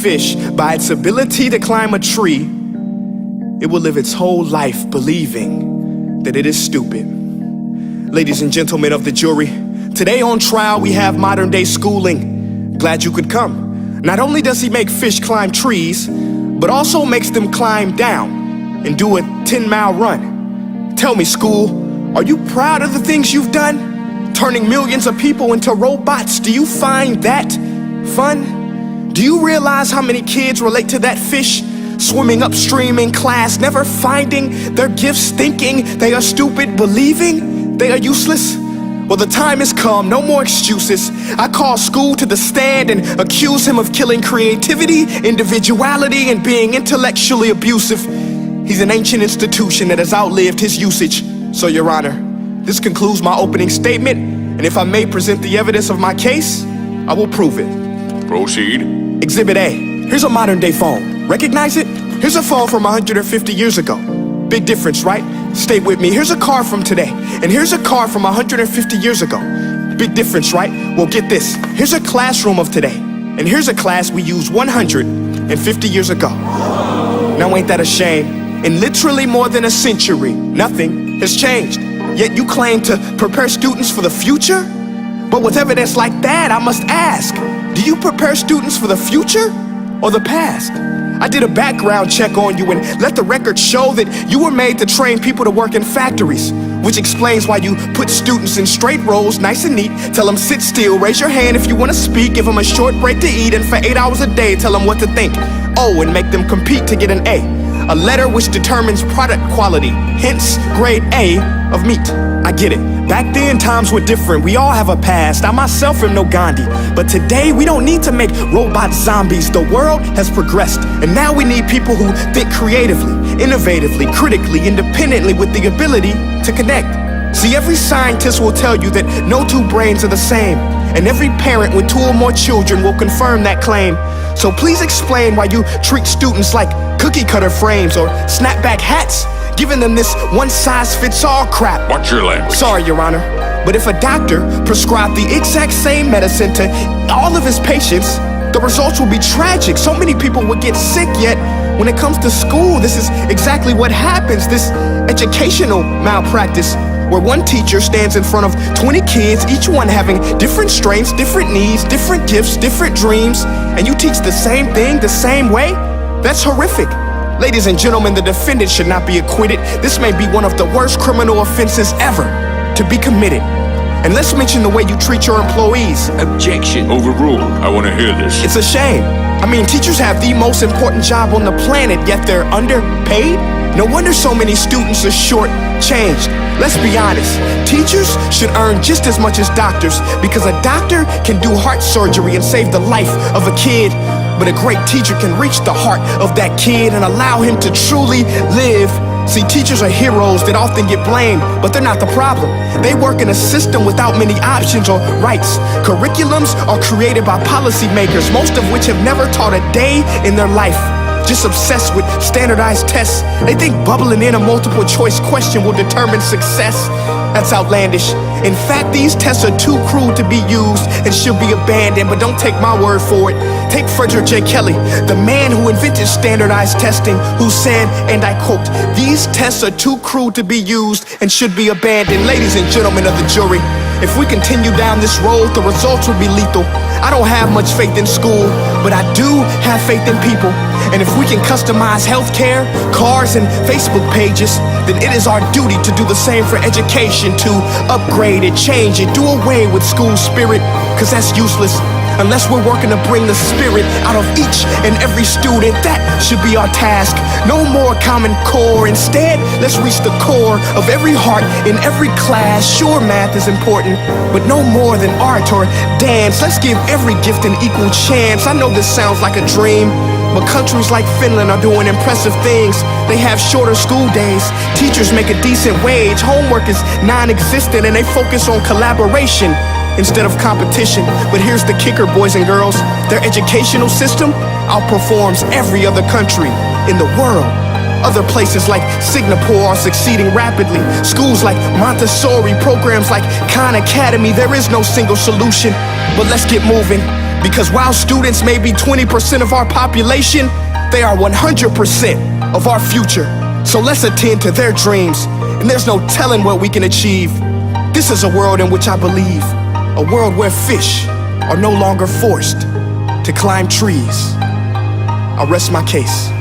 fish by its ability to climb a tree, it will live its whole life believing that it is stupid. Ladies and gentlemen of the jury, today on trial we have modern day schooling. Glad you could come. Not only does he make fish climb trees, but also makes them climb down and do a 10-mile run. Tell me, school, are you proud of the things you've done? Turning millions of people into robots, do you find that fun? Do you realize how many kids relate to that fish? Swimming upstream in class, never finding their gifts, thinking they are stupid, believing they are useless? Well, the time has come, no more excuses. I call school to the stand and accuse him of killing creativity, individuality, and being intellectually abusive. He's an ancient institution that has outlived his usage. So, Your Honor, this concludes my opening statement, and if I may present the evidence of my case, I will prove it. Proceed. Exhibit A. Here's a modern day phone. Recognize it? Here's a phone from 150 years ago. Big difference, right? Stay with me. Here's a car from today, and here's a car from 150 years ago. Big difference, right? Well, get this. Here's a classroom of today, and here's a class we used 150 years ago. Now ain't that a shame? In literally more than a century, nothing has changed. Yet you claim to prepare students for the future? But with evidence like that, I must ask, do you prepare students for the future or the past? I did a background check on you and let the record show that you were made to train people to work in factories, which explains why you put students in straight rows, nice and neat, tell them sit still, raise your hand if you want to speak, give them a short break to eat, and for 8 hours a day tell them what to think. Oh, and make them compete to get an A letter which determines product quality, hence grade A of meat. I get it. Back then, times were different. We all have a past. I myself am no Gandhi. But today, we don't need to make robot zombies. The world has progressed. And now we need people who think creatively, innovatively, critically, independently, with the ability to connect. See, every scientist will tell you that no two brains are the same. And every parent with 2 or more children will confirm that claim. So please explain why you treat students like cookie cutter frames or snapback hats, giving them this one-size-fits-all crap. Watch your language. Sorry, Your Honor, but if a doctor prescribed the exact same medicine to all of his patients, the results will be tragic. So many people would get sick, yet when it comes to school, this is exactly what happens. This educational malpractice, where one teacher stands in front of 20 kids, each one having different strengths, different needs, different gifts, different dreams, and you teach the same thing the same way? That's horrific. Ladies and gentlemen, the defendant should not be acquitted. This may be one of the worst criminal offenses ever to be committed. And let's mention the way you treat your employees. Objection. Overruled. I want to hear this. It's a shame. I mean, teachers have the most important job on the planet, yet they're underpaid? No wonder so many students are short-changed. Let's be honest, teachers should earn just as much as doctors, because a doctor can do heart surgery and save the life of a kid, but a great teacher can reach the heart of that kid and allow him to truly live. See, teachers are heroes that often get blamed, but they're not the problem. They work in a system without many options or rights. Curriculums are created by policymakers, most of which have never taught a day in their life. Just obsessed with standardized tests. They think bubbling in a multiple choice question will determine success. That's outlandish. In fact, these tests are too crude to be used and should be abandoned, but don't take my word for it. Take Frederick J. Kelly, the man who invented standardized testing, who said, and I quote, "These tests are too crude to be used and should be abandoned." Ladies and gentlemen of the jury, if we continue down this road, the results will be lethal. I don't have much faith in school, but I do have faith in people. And if we can customize healthcare, cars, and Facebook pages, then it is our duty to do the same for education, to upgrade it, change it, do away with school spirit, because that's useless. Unless we're working to bring the spirit out of each and every student, that should be our task. No more Common Core. Instead, let's reach the core of every heart in every class. Sure, math is important, but no more than art or dance. Let's give every gift an equal chance. I know this sounds like a dream, but countries like Finland are doing impressive things. They have shorter school days. Teachers make a decent wage. Homework is non-existent, and they focus on collaboration instead of competition. But here's the kicker, boys and girls. Their educational system outperforms every other country in the world. Other places like Singapore are succeeding rapidly. Schools like Montessori, programs like Khan Academy. There is no single solution, but let's get moving. Because while students may be 20% of our population, they are 100% of our future. So let's attend to their dreams, and there's no telling what we can achieve. This is a world in which I believe, a world where fish are no longer forced to climb trees. I rest my case.